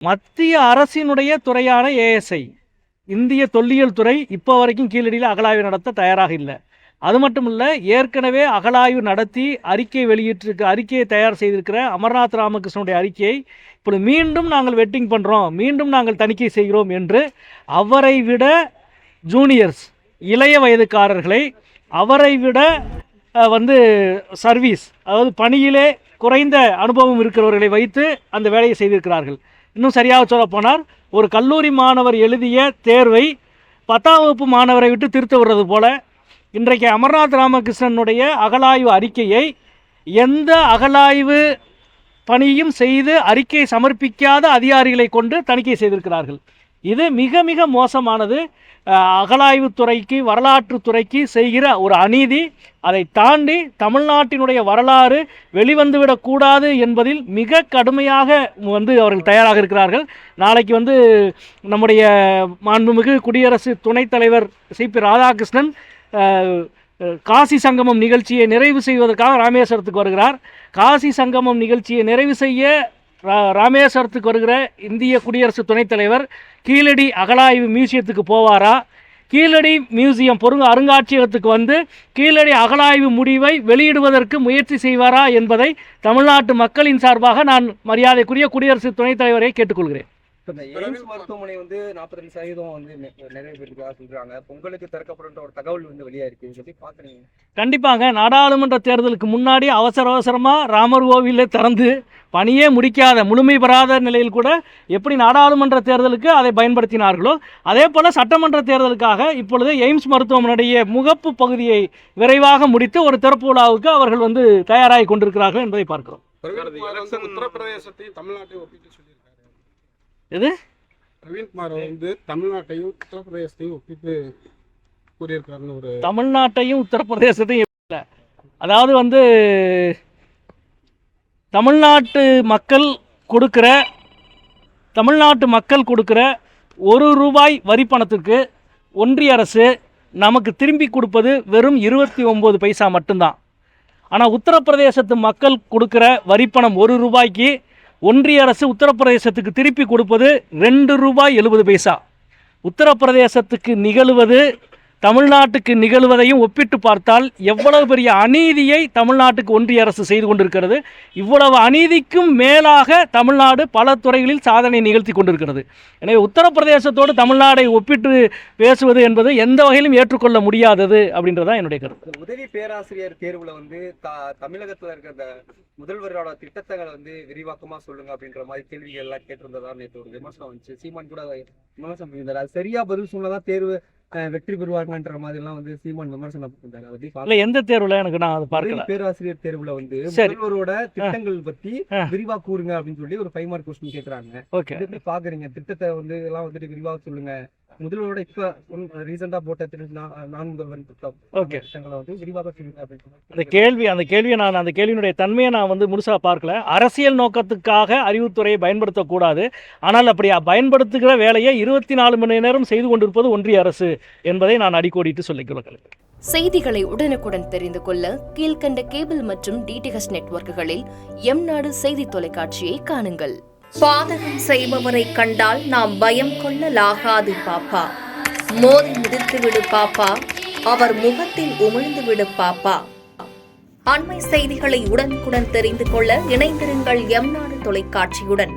மத்திய அரசினுடைய துறையான ஏஎஸ்ஐ, இந்திய தொல்லியல் துறை இப்போ வரைக்கும் கீழடியில் அகழாய்வு நடத்த தயாராக இல்லை. அது மட்டும் இல்லை, ஏற்கனவே அகழாய்வு நடத்தி அறிக்கையை தயார் செய்திருக்கிற அமர்நாத் ராமகிருஷ்ணனுடைய அறிக்கையை இப்படி மீண்டும் நாங்கள் வெட்டிங் பண்ணுறோம், மீண்டும் நாங்கள் தணிக்கை செய்கிறோம் என்று அவரை விட ஜூனியர்ஸ், இளைய வயதுக்காரர்களை, அவரை விட சர்வீஸ், அதாவது பணியிலே குறைந்த அனுபவம் இருக்கிறவர்களை வைத்து அந்த வேலையை செய்திருக்கிறார்கள். இன்னும் சரியாக சொல்லப்போனால், ஒரு கல்லூரி மாணவர் எழுதிய தேர்வை 10ஆம் வகுப்பு மாணவரை விட்டு திருத்த விடுறது போல இன்றைக்கு அமர்நாத் ராமகிருஷ்ணனுடைய அகழாய்வு அறிக்கையை எந்த அகழாய்வு பணியும் செய்து அறிக்கை சமர்ப்பிக்காத அதிகாரிகளை கொண்டு தணிக்கை செய்திருக்கிறார்கள். இது மிக மிக மோசமானது. அகழாய்வுத்துறைக்கு, வரலாற்றுத்துறைக்கு செய்கிற ஒரு அநீதி. அதை தாண்டி தமிழ்நாட்டினுடைய வரலாறு வெளிவந்துவிடக்கூடாது என்பதில் மிக கடுமையாக அவர்கள் தயாராக இருக்கிறார்கள். நாளைக்கு நம்முடைய மாண்புமிகு குடியரசு துணைத் தலைவர் சிபி ராதாகிருஷ்ணன் காசி சங்கமம் நிகழ்ச்சியை நிறைவு செய்வதற்காக ராமேஸ்வரத்துக்கு வருகிறார். காசி சங்கமம் நிகழ்ச்சியை நிறைவு செய்ய ராமேஸ்வரத்துக்கு வருகிற இந்திய குடியரசு துணைத் தலைவர் கீழடி அகழாய்வு மியூசியத்துக்கு போவாரா, கீழடி மியூசியம் அருங்காட்சியகத்துக்கு கீழடி அகழாய்வு முடிவை வெளியிடுவதற்கு முயற்சி செய்வாரா என்பதை தமிழ்நாட்டு மக்களின் சார்பாக நான் மரியாதைக்குரிய குடியரசு துணைத் தலைவரை கேட்டுக்கொள்கிறேன். மருத்துவமனை 45% நிறைவு பெற்றதாக சொல்றாங்க. பொங்கலுக்கு திறக்கப்படுற ஒரு தகவல் வெளியா இருக்கு. பாக்குறீங்க? கண்டிப்பாங்க. நாடாளுமன்ற தேர்தலுக்கு முன்னாடி அவசரமாக ராமர் கோவிலை திறந்து பணியே முடிக்காத, முழுமை பெறாத நிலையில் கூட எப்படி நாடாளுமன்ற தேர்தலுக்கு அதை பயன்படுத்தினார்களோ, அதே போல் சட்டமன்ற தேர்தலுக்காக இப்பொழுது எய்ம்ஸ் மருத்துவமனையுடைய முகப்பு பகுதியை விரைவாக முடித்து ஒரு திறப்பு விழாவுக்கு அவர்கள் தயாராகி கொண்டிருக்கிறார்கள் என்பதை பார்க்கிறோம். உத்தரப்பிரதேசத்தையும் தமிழ்நாட்டையும் ஒப்பிட்டு சொல்லியிருக்காரு. எது? பிரவீன்குமார் தமிழ்நாட்டையும் உத்தரப்பிரதேசத்தையும் ஒப்பிட்டு கூறியிருக்காருன்னு ஒரு தமிழ்நாட்டையும் உத்தரப்பிரதேசத்தையும் இல்லை, அதாவது தமிழ்நாட்டு மக்கள் கொடுக்கிற ₹1 வரி பணத்துக்கு ஒன்றிய அரசு நமக்கு திரும்பி கொடுப்பது வெறும் 29 பைசா மட்டும்தான். ஆனால் உத்தரப்பிரதேசத்து மக்கள் கொடுக்கிற வரிப்பணம் ₹1க்கு ஒன்றிய அரசு உத்தரப்பிரதேசத்துக்கு திருப்பி கொடுப்பது ₹2.70. உத்தரப்பிரதேசத்துக்கு நிகழ்வது தமிழ்நாட்டுக்கு நிகழ்வதையும் ஒப்பிட்டு பார்த்தால் எவ்வளவு பெரிய அநீதியை தமிழ்நாட்டுக்கு ஒன்றிய அரசு செய்து கொண்டிருக்கிறது. இவ்வளவு அநீதிக்கும் மேலாக தமிழ்நாடு பல துறைகளில் சாதனை நிகழ்த்தி கொண்டிருக்கிறது. எனவே உத்தரப்பிரதேசத்தோடு தமிழ்நாடை ஒப்பிட்டு பேசுவது என்பது எந்த வகையிலும் ஏற்றுக்கொள்ள முடியாதது அப்படின்றதான் என்னுடைய கருத்து. உதவி பேராசிரியர் தேர்வுல தமிழகத்தில் இருக்கிற முதல்வரோட திட்டங்களை விரிவாக்கமா சொல்லுங்க அப்படின்ற மாதிரி கேள்விகள் எல்லாம் கேட்டிருந்ததா நேற்று ஒரு விமர்சனம் வந்துச்சு. சீமான் கூட விமர்சனம் பண்ணியிருந்தார். அது சரியா பதில் சொன்னதான் தேர்வு வெற்றி பெறுவாங்கன்ற மாதிரி எல்லாம் சீமான் விமர்சனம் பண்ணிருந்தாரு. எந்த தேர்வுல எனக்கு நான் அதை பார்க்கல. பேராசிரியர் தேர்வுல முதல்வரோட திட்டங்கள் பத்தி விரிவா கூறுங்க அப்படின்னு சொல்லி ஒரு 5 மார்க் கொஸ்டின் கேக்குறாங்க. எப்படி பாக்குறீங்க? திட்டத்தை எல்லாம் விரிவா சொல்லுங்க. முதல்வரோட இப்ப ரீசெண்டா போட்ட நான் திட்டங்களை விரிவாக சொல்லுங்க அப்படின்னு அந்த கேள்வியினுடைய தன்மையை நான் முழுசா பார்க்கல. அரசியல் நோக்கத்துக்காக அறிவுத்துறையை பயன்படுத்தக்கூடாது. ஆனால் அப்படி பயன்படுத்துகிற வேலையை 24 மணி நேரம் செய்து கொண்டிருப்பது ஒன்றிய அரசு என்பதை நான் அடிக்கோடிட்டு சொல்லிக் கொள்கிறேன். செய்திகளை உடனுக்குடன் தெரிந்து கொள்ள கீழ்கண்ட கேபிள் மற்றும் டிடிஹெச் நெட்வொர்க்குகளில் எம்நாடு செய்தி தொலைக்காட்சியை காணுங்கள். பாதகம் செய்பவரை கண்டால் நாம் பயம் கொள்ளலாகாது பாப்பா. மோதி மிதித்து விடு பாப்பா, அவர் முகத்தில் உமிழ்ந்து விடு பாப்பா. அண்மை செய்திகளை உடனுக்குடன் தெரிந்து கொள்ள இணைந்திருங்கள் எம்நாடு தொலைக்காட்சியுடன்.